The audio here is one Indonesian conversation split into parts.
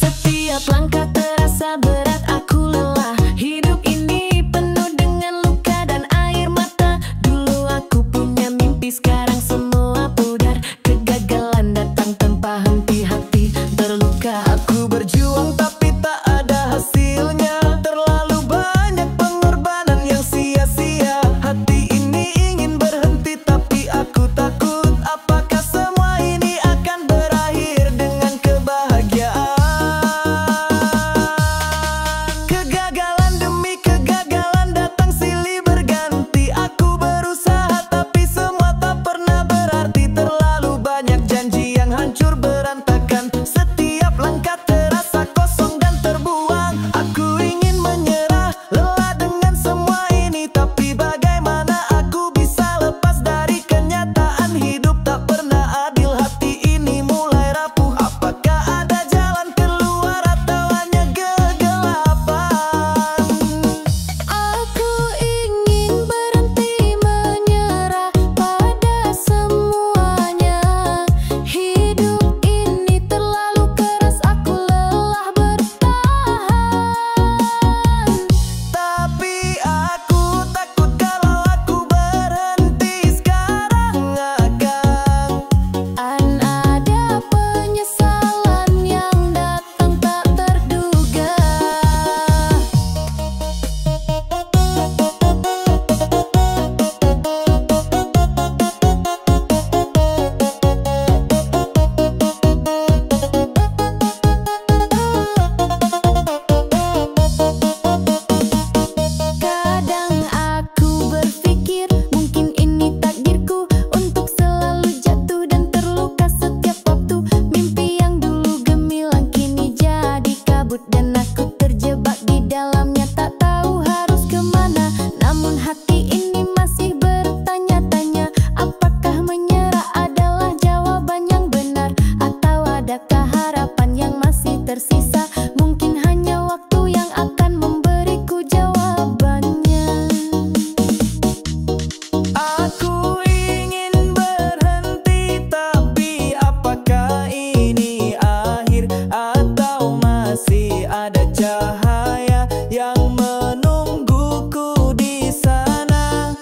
Setiap langkah terasa berat, aku lelah. Hidup ini penuh dengan luka dan air mata. Dulu aku punya mimpi, sekarang semua pudar. Kegagalan datang tanpa henti, hati terluka. Aku berjuang tapi tak ada hasilnya. Terlalu banyak pengorbanan yang sia-sia. Hati ini ingin berhenti tapi aku takut. Apakah semua ini akan berakhir dengan kebahagiaan? Kegagalan demi kegagalan datang silih berganti. Aku berusaha tapi semua tak pernah berarti. Terlalu banyak janji yang hancur berantakan. Setiap langkah terasa kosong dan terbuang. Aku ingin menyerah, lelah dengan semua ini. Tapi bagaimana aku bisa lepas dari kenyataan hidup tak pernah adil. Hati ini mulai rapuh. Apakah ada jalan keluar atau hanya kegelapan? Aku ingin berhenti menyerah pada semuanya. Hidup ini terlalu keras, aku lelah bertahan. Tapi aku takut kalau aku berhenti sekarang akan ada penyesalan yang datang tak terduga. Kadang aku berpikir mungkin ini takdirku untuk selalu jatuh dan terluka setiap waktu. Mimpi yang dulu gemilang kini jadi kabut dan aku terjebak di dalamnya, tak tahu harus kemana. Namun hati ini masih bertanya-tanya, apakah menyerah adalah jawaban yang benar, atau adakah harapan yang masih tersisa? Mungkin hanya waktu yang akan memberiku jawabannya. Aku ingin berhenti, tapi apakah ini akhir atau masih ada cahaya yang menungguku di sana?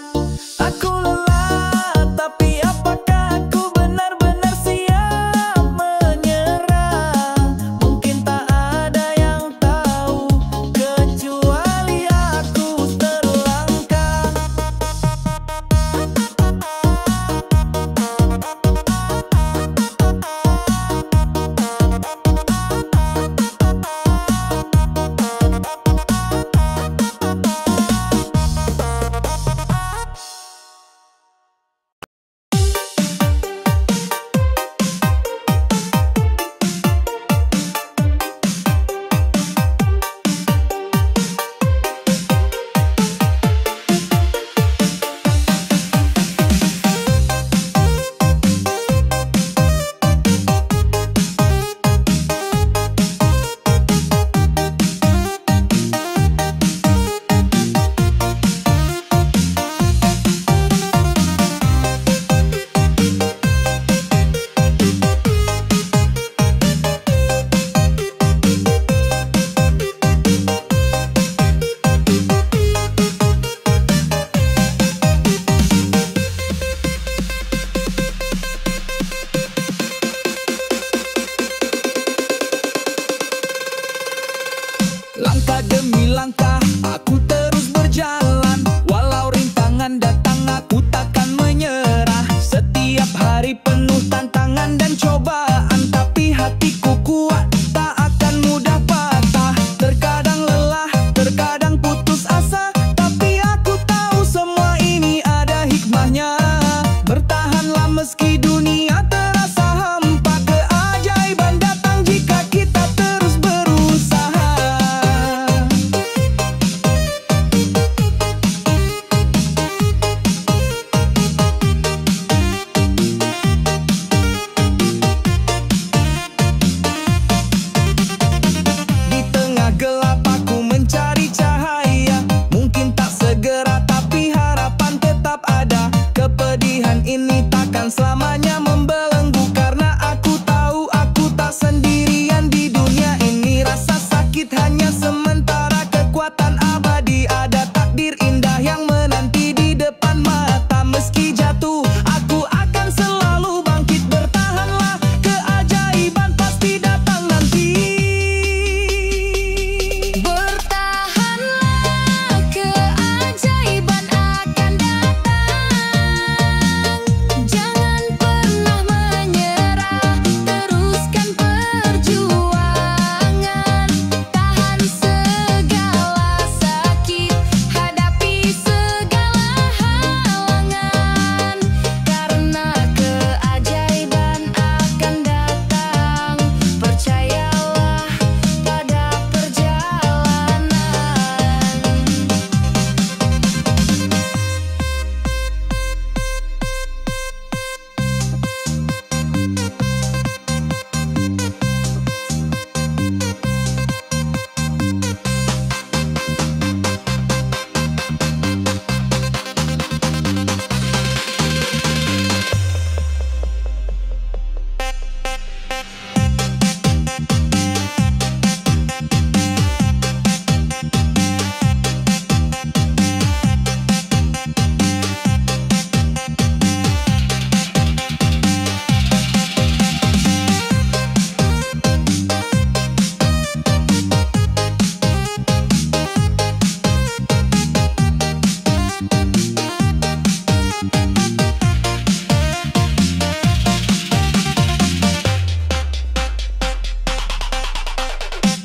Aku lelah, tapi apakah aku benar-benar siap menyerah? Mungkin tak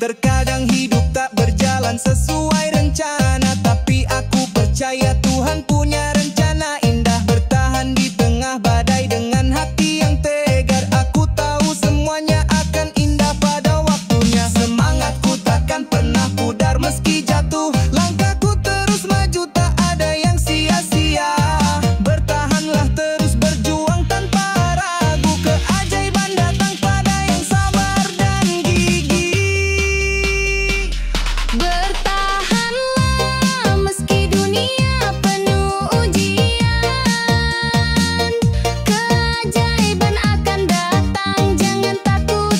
Terkadang hidup tak berjalan sesuai rencana, tapi aku percaya Tuhan punya rencana indah. Bertahan di tengah badai dengan hati yang tegar. Aku tahu semuanya akan indah pada waktunya. Semangatku takkan pernah pudar meski jatuh. Langkahku terus maju, tak ada yang sia-sia. Bertahanlah terus berjuang tanpa ragu. Keajaiban datang pada yang sabar dan gigih. Bertahanlah meski dunia penuh ujian. Keajaiban akan datang, jangan takut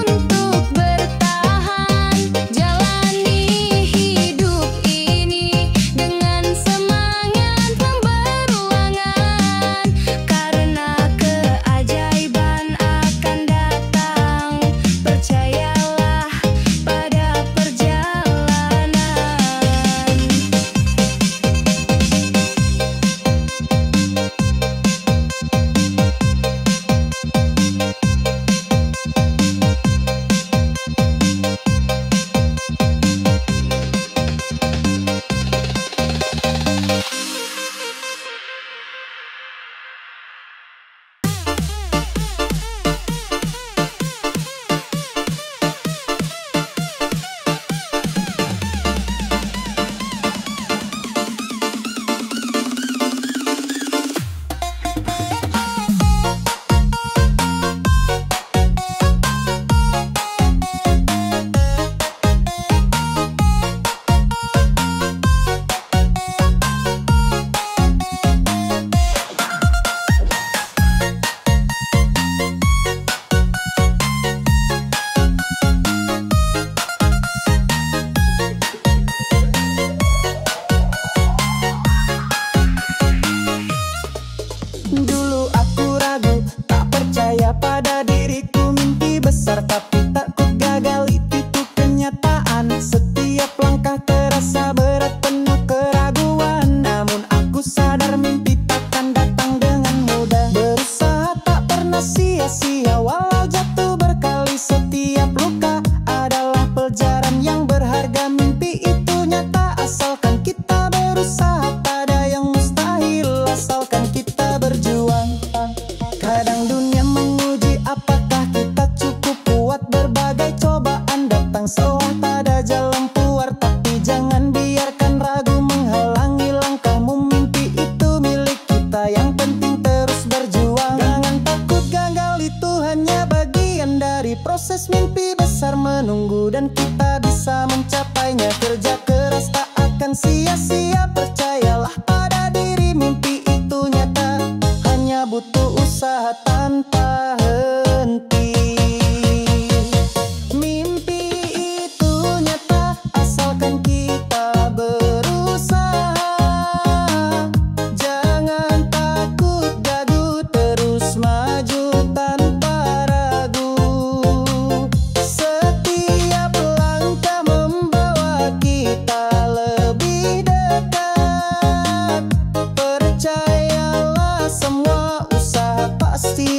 untuk bertahan. Jalani hidup ini dengan semangat pemberulangan, karena keajaiban akan datang. Percayalah pada perjalanan. Dulu aku ragu, tak percaya pada diriku. Mimpi besar tapi takut gagal, itu kenyataan. Setiap langkah terasa berat, penuh keraguan. Namun aku sadar mimpi takkan datang dengan mudah. Berusaha tak pernah sia-sia, walau jatuh berkali. Setiap luka adalah pelajaran yang berharga. Mimpi itu nyata asalkan kita berusaha. Tak ada yang mustahil asalkan kita berjuang. Kadang dunia menguji apakah kita cukup kuat. Berbagai cobaan datang seolah tak ada jalan keluar. Tapi jangan biarkan ragu menghalangi langkahmu. Mimpi itu milik kita, yang penting terus berjuang. Jangan takut gagal, itu hanya bagian dari proses. Mimpi besar menunggu dan kita bisa mencapainya. Kerja keras tak akan sia-sia, percayalah pada diri. Mimpi itu nyata, hanya butuh usaha tanpa henti. Mimpi itu nyata asalkan kita berusaha. Jangan takut gagu, terus maju tanpa ragu. Setiap langkah membawa kita lebih dekat. Percayalah semua usaha pasti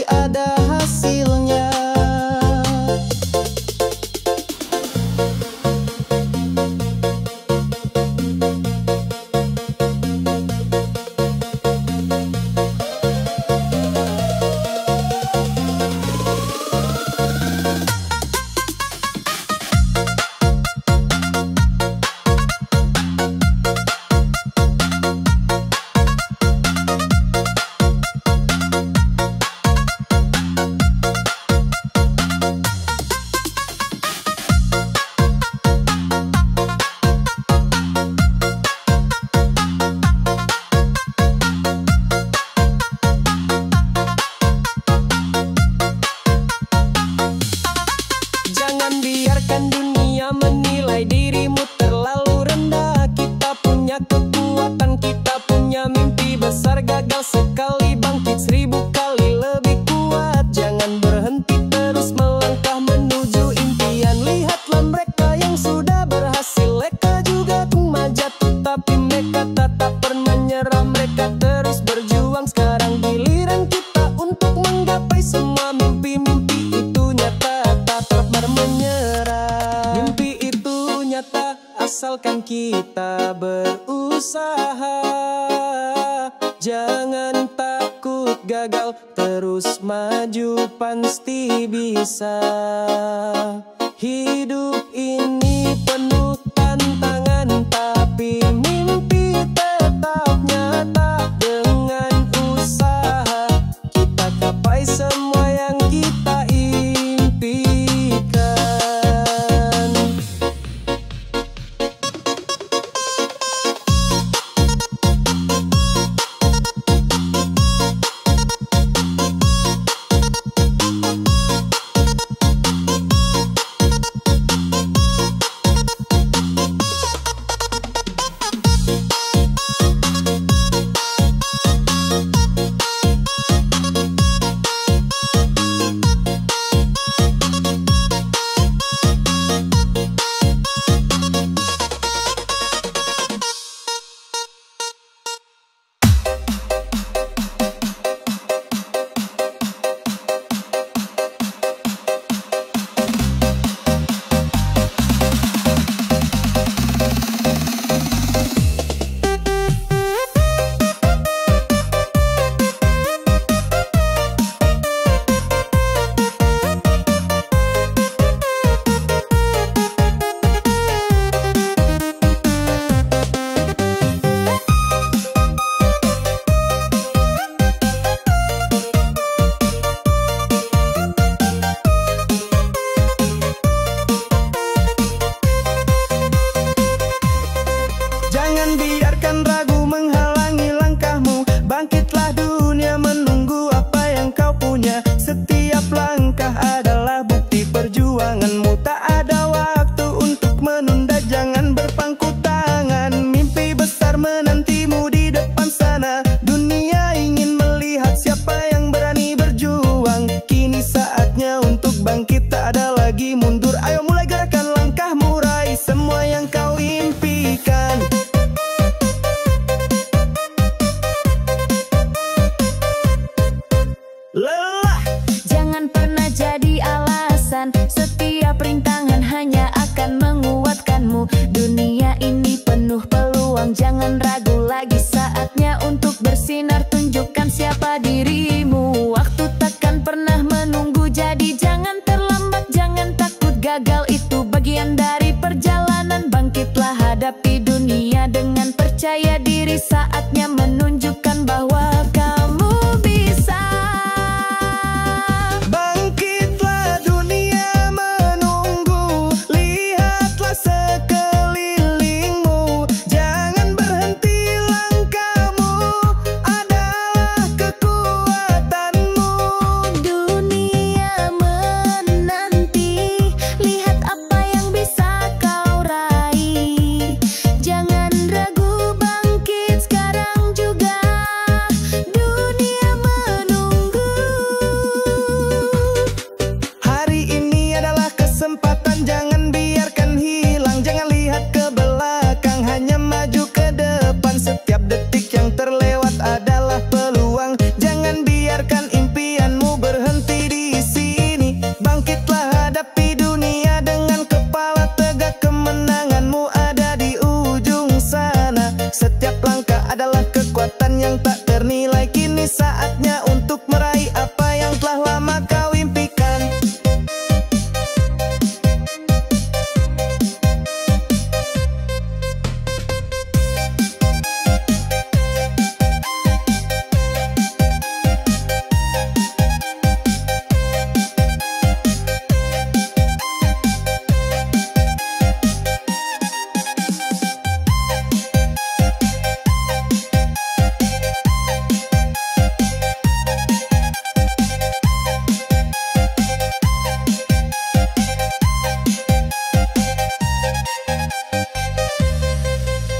asalkan kita berusaha. Jangan takut gagal, terus maju pasti bisa. Hidup ini penuh tantangan, tapi mimpi tetap nyata. Dengan usaha kita capai semua yang kita impikan. Jangan biarkan ragu menghalangi langkahmu. Bangkitlah, dunia menunggu apa yang kau punya. Setiap langkah adalah bukti perjuanganmu. Tak ada waktu untuk menunda, jangan berpangku tangan. Mimpi besar menantimu di depan sana. Dunia ingin melihat siapa yang berani berjuang. Kini saatnya untuk bangkit, tak ada lagi mundur. Ayo mulai gerakan langkahmu, raih semua yang kau impikan. Lelah, Jangan pernah jadi alasan. Setiap rintangan hanya akan menguatkanmu. Dunia ini penuh peluang, jangan ragu lagi. Saatnya untuk bersinar, tunjukkan siapa dirimu. Waktu takkan pernah menunggu, jadi jangan terlambat. Jangan takut gagal, itu bagian dari perjalanan. Bangkitlah, hadapi dunia dengan percaya diri. Saatnya menunjukkan bahwa kamu bisa. bangkitlah, dunia menunggu. Lihatlah sekelilingmu, jangan berhenti. Langkahmu adalah kekuatanmu. Dunia menanti, lihat apa yang bisa kau raih. Jangan ragu, bangkit sekarang juga. Dunia menunggu. Hari ini adalah kesempatan, jangan biarkan hilang. Jangan lihat ke belakang, hanya maju ke depan. Setiap detik yang terlewat adalah peluang. Jangan biarkan impianmu berhenti di sini. Bangkitlah, hadapi dunia dengan kepala tegak. Kemenanganmu ada di ujung sana. Setiap langkah adalah kekuatan yang tak ternilai. Kini saatnya untuk meraih apa yang telah lama kau impikan.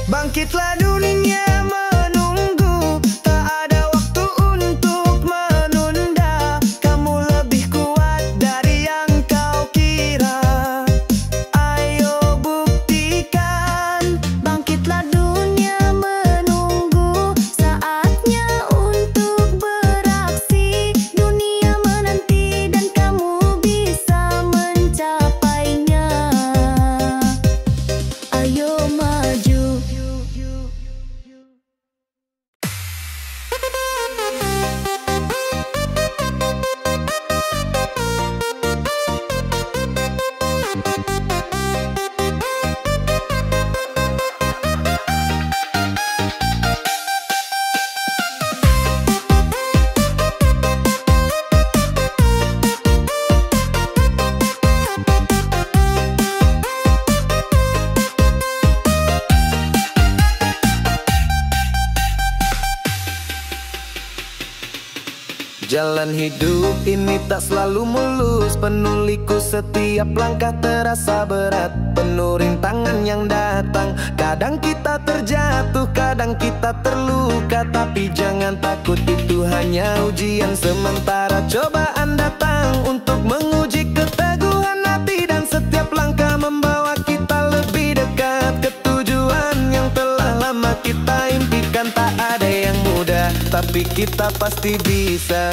Bangkitlah, dunia menunggu. Tak ada waktu untuk menunda. Kamu lebih kuat dari yang kau kira. Ayo buktikan. Bangkitlah, dunia menunggu. Saatnya untuk beraksi. Dunia menanti dan kamu bisa mencapainya. Ayo Jalan hidup ini tak selalu mulus, penuh liku, setiap langkah terasa berat, penuh rintangan yang datang. Kadang kita terjatuh, kadang kita terluka, tapi jangan takut, itu hanya ujian sementara. Cobaan datang untuk menguji keteguhan hati, dan setiap langkah membawa kita lebih dekat ke tujuan yang telah lama kita impikan. Tak ada yang mudah, tapi kita pasti bisa.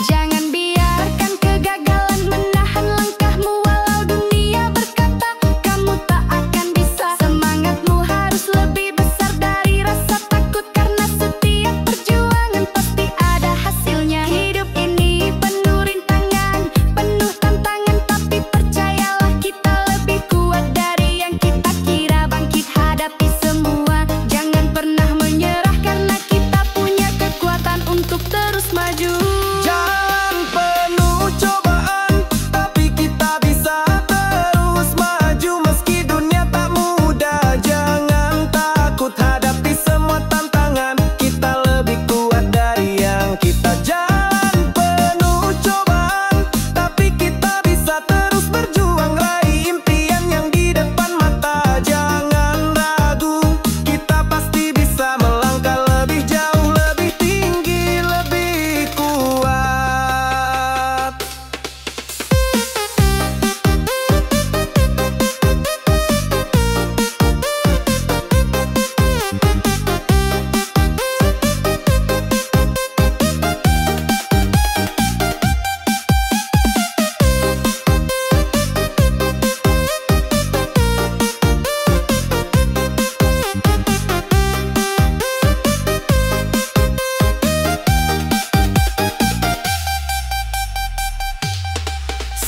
Jangan biarkan kegagalan menahan langkahmu, walau dunia berkata kamu tak akan bisa. Semangatmu harus lebih besar dari rasa takut, karena setiap perjuangan pasti ada hasilnya. Hidup ini penuh rintangan, penuh tantangan, tapi percayalah kita lebih kuat dari yang kita kira. Bangkit hadapi semua, jangan pernah menyerah, karena kita punya kekuatan untuk terus maju. Jalan penuh cobaan, tapi kita bisa terus maju. Meski dunia tak mudah, jangan takut hadapi semua tantangan, kita lebih kuat dari yang kita. Jalan penuh cobaan, tapi kita bisa terus berjuang, raih impian yang di depan mata. Jangan ragu, kita pasti bisa melangkah lebih jauh, lebih tinggi, lebih kuat.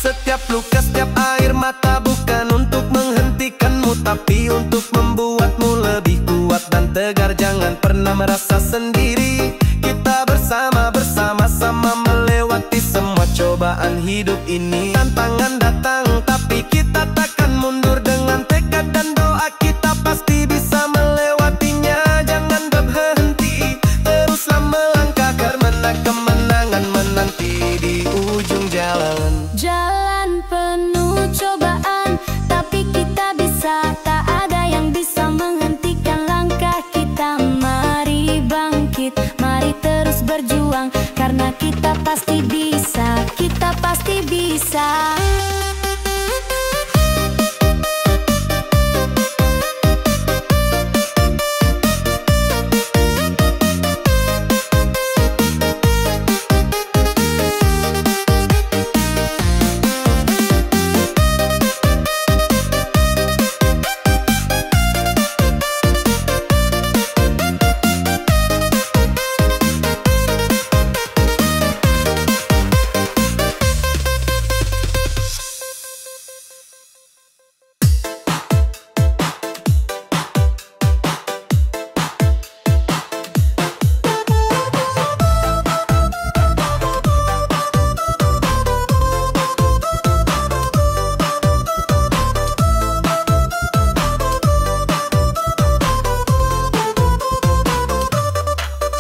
Setiap luka, setiap air mata bukan untuk menghentikanmu, tapi untuk membuatmu lebih kuat dan tegar. Jangan pernah merasa sendiri, kita bersama-sama melewati semua cobaan hidup ini. Tantangan datang, tapi kita takkan mundur, dengan tekad dan doa kita pasti bisa melewatinya. Jangan berhenti, teruslah melangkah, karena kemenangan menanti di ujung jalan. Jalan penuh cobaan, tapi kita bisa. Tak ada yang bisa menghentikan langkah kita. Mari bangkit, mari terus berjuang, karena kita pasti bisa, kita pasti bisa.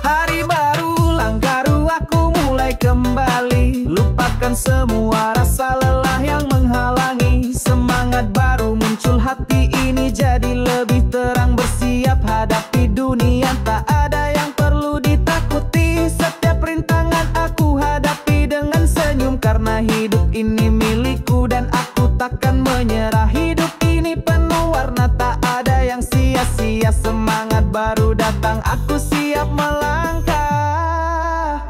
Hari baru, langkah aku mulai kembali, lupakan semua rasa lelah yang menghalangi. Semangat baru muncul, hati ini jadi lebih terang, bersiap hadapi dunia. Tak ada yang perlu ditakuti, setiap rintangan aku hadapi dengan senyum, karena hidup ini milikku dan aku takkan menyerah. Hidup ini penuh warna, tak ada yang sia-sia. Semangat baru datang, aku siap melangkah.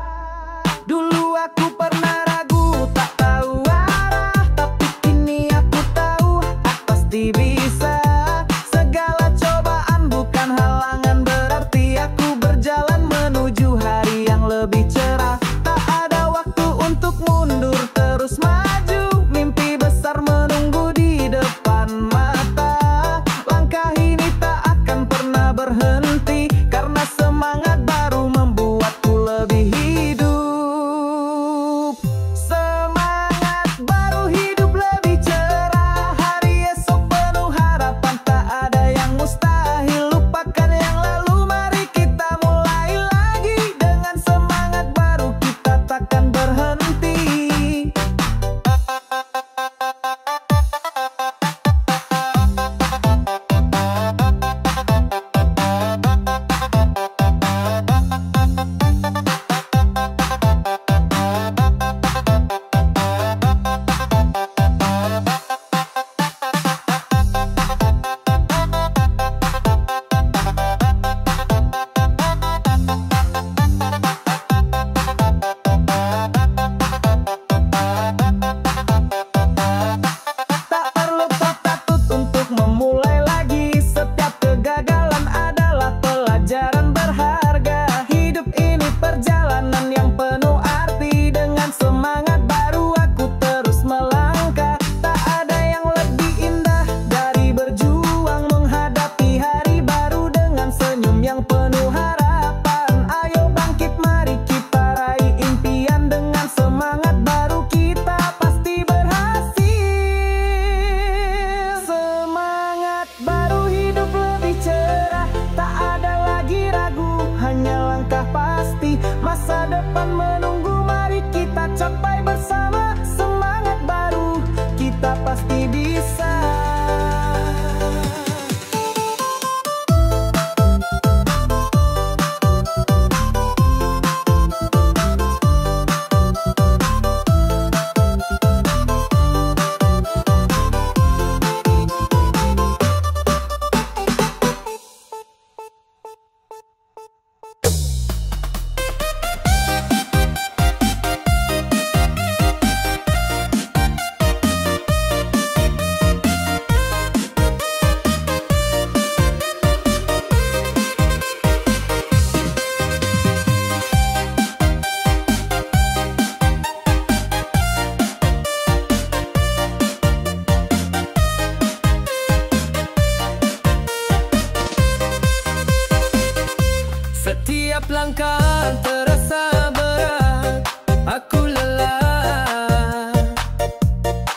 Dulu aku pernah ragu, tak tahu arah, tapi kini aku tahu, aku pasti bisa. Segala cobaan bukan halangan, berarti aku berjalan menuju hari yang lebih cerah. Tak ada waktu untuk mundur, terus maju, mimpi besar menunggu di depan mata. Langkah ini tak akan pernah berhenti, karena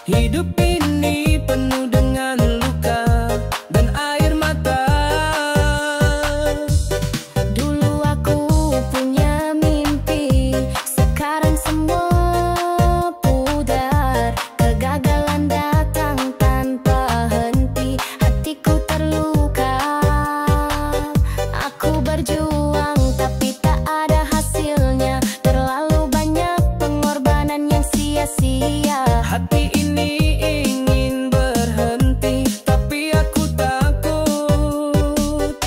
Hidup ini penuh dengan luka dan air mata. Dulu aku punya mimpi, sekarang semua pudar. Kegagalan datang tanpa henti, hatiku terluka. Aku berjuang tapi tak ada hasilnya, terlalu banyak pengorbanan yang sia-sia. Hati ini ingin berhenti, tapi aku takut.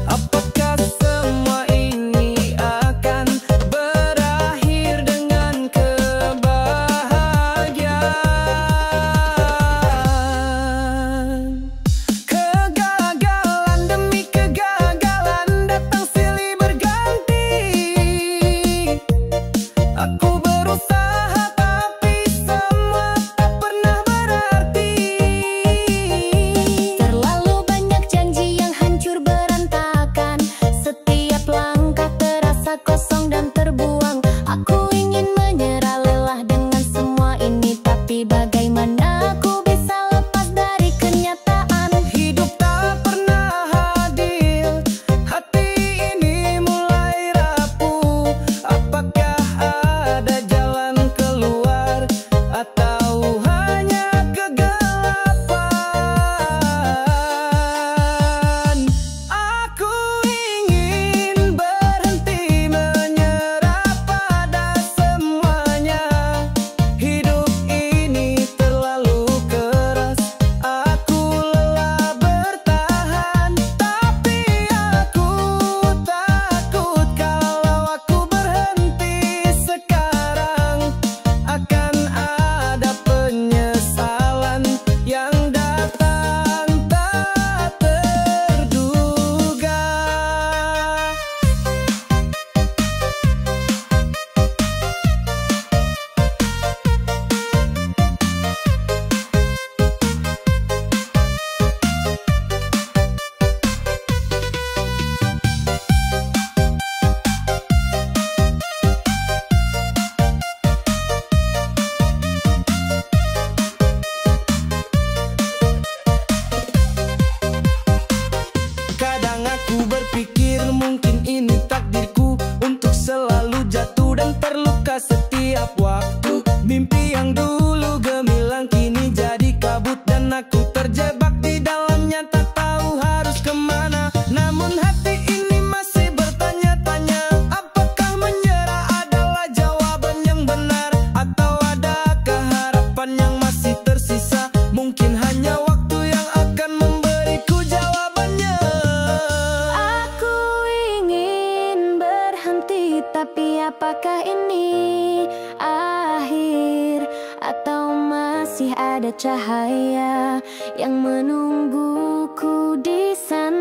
Apakah semua ini akan berakhir dengan kebahagiaan? Kegagalan demi kegagalan datang silih berganti. Aku berusaha tapi semua tak pernah berarti. Terlalu banyak janji yang hancur berantakan, setiap langkah terasa kosong dan terbuang. Aku ingin menyerah lelah dengan semua ini, tapi bagaimana aku bisa lepas dari kenyataan? Hidup tak pernah adil, hati ini mulai rapuh. Apakah ada jalan keluar atau hanya kegelapan? Aku ingin berhenti menyerah pada semuanya. Hidup ini terlalu keras, aku lelah bertahan. Tapi aku takut kalau aku berhenti sekarang, akan ada penyesalan yang datang tak terduga. Kadang aku berpikir mungkin ini takdirku untuk selalu jatuh dan terluka setiap waktu. Mimpi yang dulu gemilang kini jadi kabut dan aku terjebak di dalamnya, tak tahu harus kemana. Namun hati ini masih bertanya-tanya, apakah menyerah adalah jawaban yang benar, atau adakah harapan yang masih tersisa? Mungkin hanya waktu yang akan memberiku jawabannya. Aku ingin berhenti, tapi apakah ini akhir atau masih ada cahaya yang menungguku di sana?